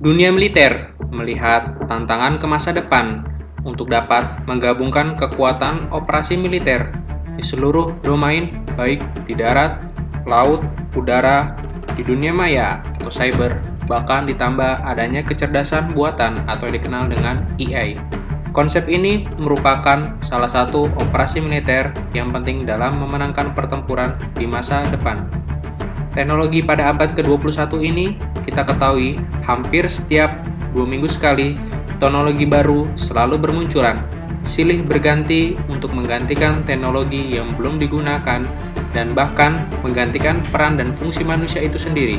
Dunia militer melihat tantangan ke masa depan untuk dapat menggabungkan kekuatan operasi militer di seluruh domain, baik di darat, laut, udara, di dunia maya atau cyber, bahkan ditambah adanya kecerdasan buatan atau dikenal dengan AI. Konsep ini merupakan salah satu operasi militer yang penting dalam memenangkan pertempuran di masa depan. Teknologi pada abad ke-21 ini kita ketahui hampir setiap 2 minggu sekali teknologi baru selalu bermunculan, silih berganti untuk menggantikan teknologi yang belum digunakan dan bahkan menggantikan peran dan fungsi manusia itu sendiri.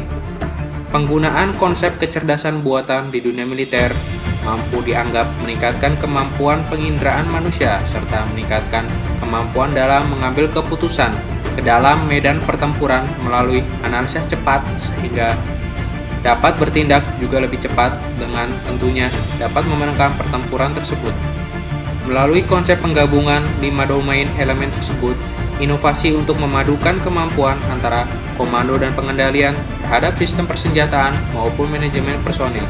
Penggunaan konsep kecerdasan buatan di dunia militer mampu dianggap meningkatkan kemampuan penginderaan manusia serta meningkatkan kemampuan dalam mengambil keputusan ke dalam medan pertempuran melalui analisis cepat sehingga dapat bertindak juga lebih cepat dengan tentunya dapat memenangkan pertempuran tersebut. Melalui konsep penggabungan 5 domain elemen tersebut, inovasi untuk memadukan kemampuan antara komando dan pengendalian terhadap sistem persenjataan maupun manajemen personil.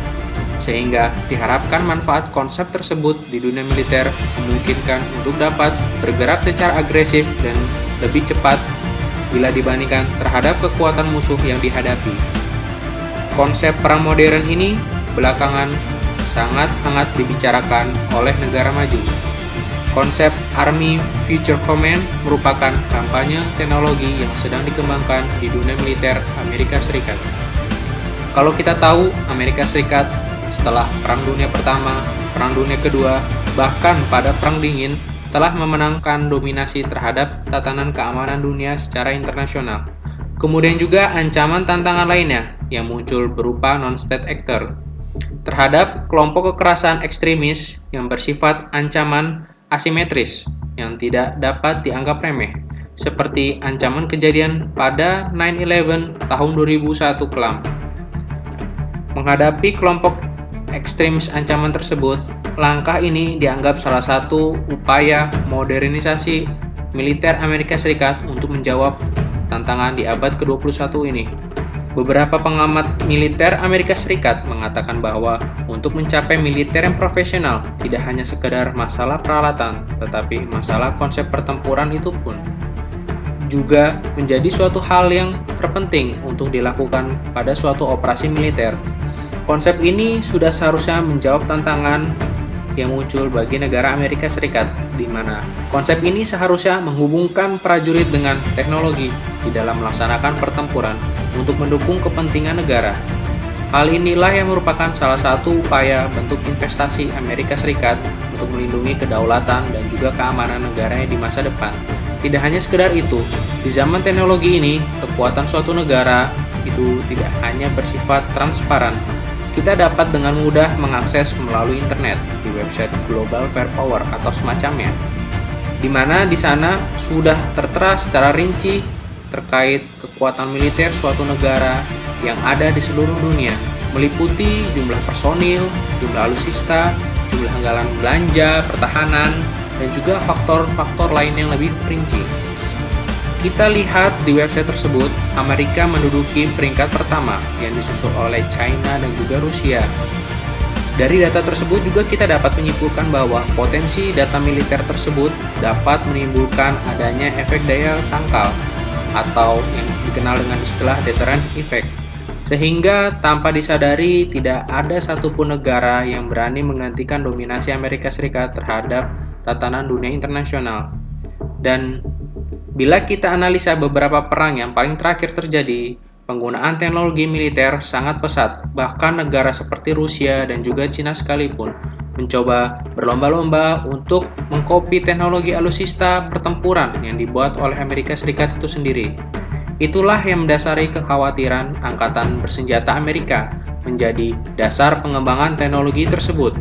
Sehingga diharapkan manfaat konsep tersebut di dunia militer memungkinkan untuk dapat bergerak secara agresif dan lebih cepat bila dibandingkan terhadap kekuatan musuh yang dihadapi. Konsep perang modern ini belakangan sangat hangat dibicarakan oleh negara maju. Konsep Army Future Command merupakan kampanye teknologi yang sedang dikembangkan di dunia militer Amerika Serikat. Kalau kita tahu, Amerika Serikat setelah Perang Dunia Pertama, Perang Dunia Kedua, bahkan pada Perang Dingin telah memenangkan dominasi terhadap tatanan keamanan dunia secara internasional. Kemudian juga ancaman tantangan lainnya yang muncul berupa non-state actor terhadap kelompok kekerasan ekstremis yang bersifat ancaman asimetris yang tidak dapat dianggap remeh, seperti ancaman kejadian pada 9/11 tahun 2001 kelam. Menghadapi kelompok ekstremis ancaman tersebut, langkah ini dianggap salah satu upaya modernisasi militer Amerika Serikat untuk menjawab tantangan di abad ke-21 ini. Beberapa pengamat militer Amerika Serikat mengatakan bahwa untuk mencapai militer yang profesional tidak hanya sekedar masalah peralatan, tetapi masalah konsep pertempuran itu pun juga menjadi suatu hal yang terpenting untuk dilakukan pada suatu operasi militer. Konsep ini sudah seharusnya menjawab tantangan yang muncul bagi negara Amerika Serikat, di mana konsep ini seharusnya menghubungkan prajurit dengan teknologi di dalam melaksanakan pertempuran untuk mendukung kepentingan negara. Hal inilah yang merupakan salah satu upaya bentuk investasi Amerika Serikat untuk melindungi kedaulatan dan juga keamanan negaranya di masa depan. Tidak hanya sekedar itu, di zaman teknologi ini, kekuatan suatu negara itu tidak hanya bersifat transparan. Kita dapat dengan mudah mengakses melalui internet di website Global Firepower atau semacamnya, di mana di sana sudah tertera secara rinci terkait kekuatan militer suatu negara yang ada di seluruh dunia, meliputi jumlah personil, jumlah alutsista, jumlah anggaran belanja, pertahanan, dan juga faktor-faktor lain yang lebih rinci. Kita lihat di website tersebut, Amerika menduduki peringkat pertama yang disusul oleh China dan juga Rusia. Dari data tersebut juga kita dapat menyimpulkan bahwa potensi data militer tersebut dapat menimbulkan adanya efek daya tangkal atau yang dikenal dengan istilah deterrent effect. Sehingga tanpa disadari tidak ada satupun negara yang berani menggantikan dominasi Amerika Serikat terhadap tatanan dunia internasional. Dan bila kita analisa beberapa perang yang paling terakhir terjadi, penggunaan teknologi militer sangat pesat. Bahkan negara seperti Rusia dan juga Cina sekalipun mencoba berlomba-lomba untuk mengkopi teknologi alutsista pertempuran yang dibuat oleh Amerika Serikat itu sendiri. Itulah yang mendasari kekhawatiran angkatan bersenjata Amerika menjadi dasar pengembangan teknologi tersebut.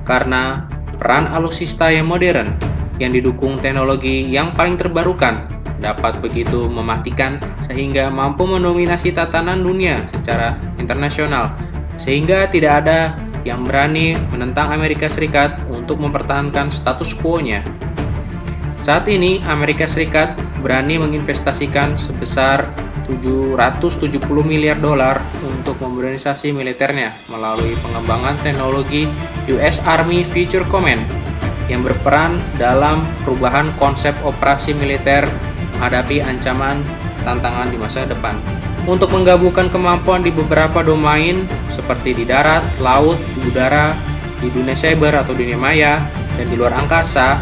Karena peran alutsista yang modern yang didukung teknologi yang paling terbarukan dapat begitu mematikan sehingga mampu mendominasi tatanan dunia secara internasional, sehingga tidak ada yang berani menentang Amerika Serikat untuk mempertahankan status quo-nya. Saat ini Amerika Serikat berani menginvestasikan sebesar $770 miliar untuk memodernisasi militernya melalui pengembangan teknologi US Army Future Command yang berperan dalam perubahan konsep operasi militer menghadapi ancaman tantangan di masa depan. Untuk menggabungkan kemampuan di beberapa domain seperti di darat, laut, di udara, di dunia cyber atau dunia maya, dan di luar angkasa,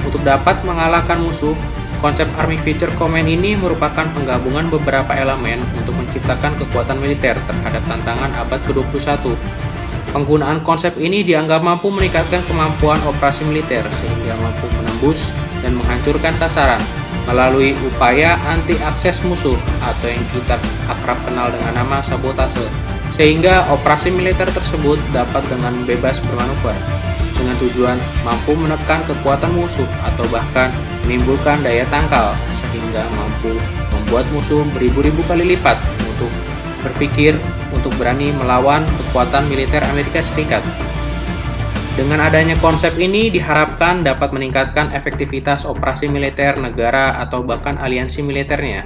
untuk dapat mengalahkan musuh, konsep Army Future Command ini merupakan penggabungan beberapa elemen untuk menciptakan kekuatan militer terhadap tantangan abad ke-21. Penggunaan konsep ini dianggap mampu meningkatkan kemampuan operasi militer sehingga mampu menembus dan menghancurkan sasaran melalui upaya anti-akses musuh atau yang kita akrab kenal dengan nama sabotase, sehingga operasi militer tersebut dapat dengan bebas bermanuver dengan tujuan mampu menekan kekuatan musuh atau bahkan menimbulkan daya tangkal sehingga mampu membuat musuh beribu-ribu kali lipat untuk berpikir untuk berani melawan kekuatan militer Amerika Serikat. Dengan adanya konsep ini diharapkan dapat meningkatkan efektivitas operasi militer negara atau bahkan aliansi militernya.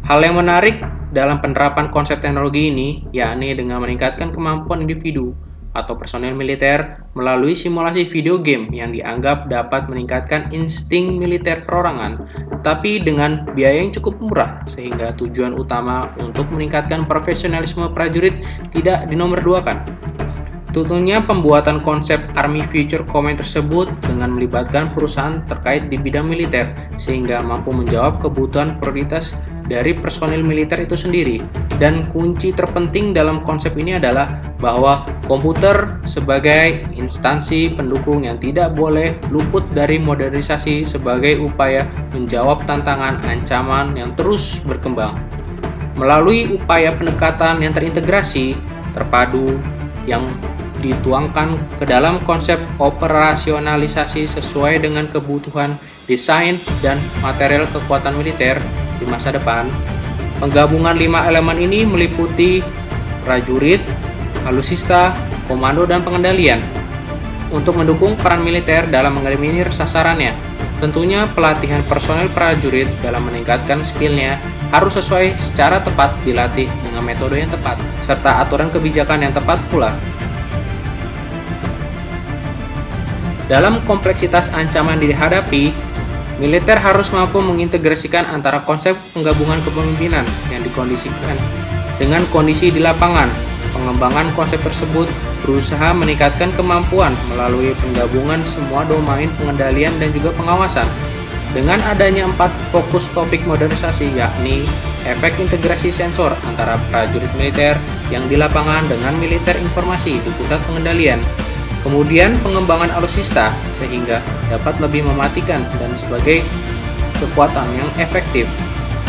Hal yang menarik dalam penerapan konsep teknologi ini yakni dengan meningkatkan kemampuan individu atau personel militer melalui simulasi video game yang dianggap dapat meningkatkan insting militer perorangan, tetapi dengan biaya yang cukup murah sehingga tujuan utama untuk meningkatkan profesionalisme prajurit tidak dinomorduakan. Tentunya pembuatan konsep Army Future Command tersebut dengan melibatkan perusahaan terkait di bidang militer sehingga mampu menjawab kebutuhan prioritas dari personil militer itu sendiri. Dan kunci terpenting dalam konsep ini adalah bahwa komputer sebagai instansi pendukung yang tidak boleh luput dari modernisasi sebagai upaya menjawab tantangan ancaman yang terus berkembang. Melalui upaya pendekatan yang terintegrasi, terpadu, yang dituangkan ke dalam konsep operasionalisasi sesuai dengan kebutuhan desain dan material kekuatan militer di masa depan. Penggabungan 5 elemen ini meliputi prajurit, alusista, komando, dan pengendalian untuk mendukung peran militer dalam mengeliminir sasarannya. Tentunya pelatihan personel prajurit dalam meningkatkan skillnya harus sesuai secara tepat dilatih dengan metode yang tepat, serta aturan kebijakan yang tepat pula. Dalam kompleksitas ancaman dihadapi, militer harus mampu mengintegrasikan antara konsep penggabungan kepemimpinan yang dikondisikan dengan kondisi di lapangan. Pengembangan konsep tersebut berusaha meningkatkan kemampuan melalui penggabungan semua domain pengendalian dan juga pengawasan. Dengan adanya 4 fokus topik modernisasi yakni efek integrasi sensor antara prajurit militer yang di lapangan dengan militer informasi di pusat pengendalian. Kemudian pengembangan alusista sehingga dapat lebih mematikan dan sebagai kekuatan yang efektif.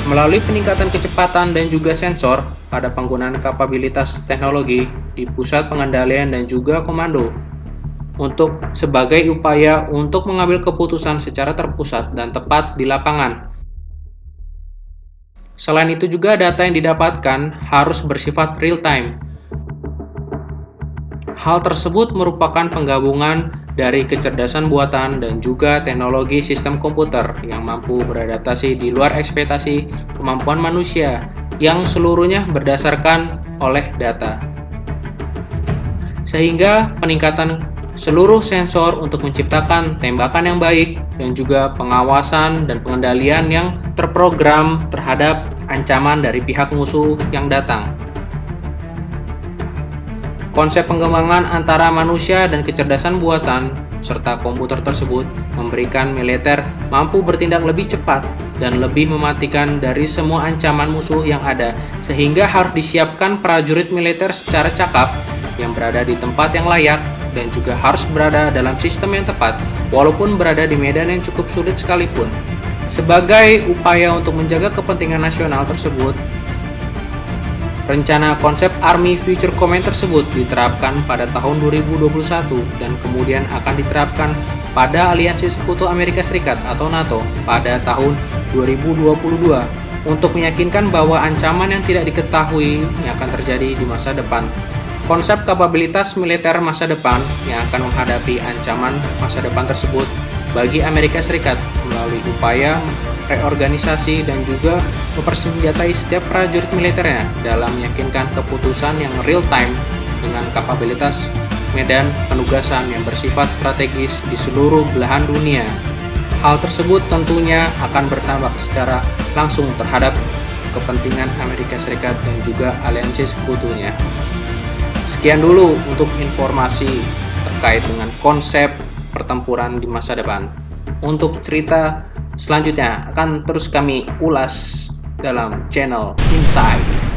Melalui peningkatan kecepatan dan juga sensor pada penggunaan kapabilitas teknologi di pusat pengendalian dan juga komando untuk sebagai upaya untuk mengambil keputusan secara terpusat dan tepat di lapangan. Selain itu juga data yang didapatkan harus bersifat real time. Hal tersebut merupakan penggabungan dari kecerdasan buatan dan juga teknologi sistem komputer yang mampu beradaptasi di luar ekspektasi kemampuan manusia yang seluruhnya berdasarkan oleh data. Sehingga peningkatan seluruh sensor untuk menciptakan tembakan yang baik dan juga pengawasan dan pengendalian yang terprogram terhadap ancaman dari pihak musuh yang datang. Konsep pengembangan antara manusia dan kecerdasan buatan serta komputer tersebut memberikan militer mampu bertindak lebih cepat dan lebih mematikan dari semua ancaman musuh yang ada, sehingga harus disiapkan prajurit militer secara cakap yang berada di tempat yang layak dan juga harus berada dalam sistem yang tepat walaupun berada di medan yang cukup sulit sekalipun. Sebagai upaya untuk menjaga kepentingan nasional tersebut, rencana konsep Army Future Command tersebut diterapkan pada tahun 2021 dan kemudian akan diterapkan pada Aliansi Sekutu Amerika Serikat atau NATO pada tahun 2022 untuk meyakinkan bahwa ancaman yang tidak diketahui yang akan terjadi di masa depan. Konsep kapabilitas militer masa depan yang akan menghadapi ancaman masa depan tersebut bagi Amerika Serikat melalui upaya reorganisasi dan juga mempersenjatai setiap prajurit militernya dalam meyakinkan keputusan yang real time dengan kapabilitas medan penugasan yang bersifat strategis di seluruh belahan dunia. Hal tersebut tentunya akan berdampak secara langsung terhadap kepentingan Amerika Serikat dan juga aliansi sekutunya. Sekian dulu untuk informasi terkait dengan konsep pertempuran di masa depan. Untuk cerita selanjutnya akan terus kami ulas dalam channel Insight.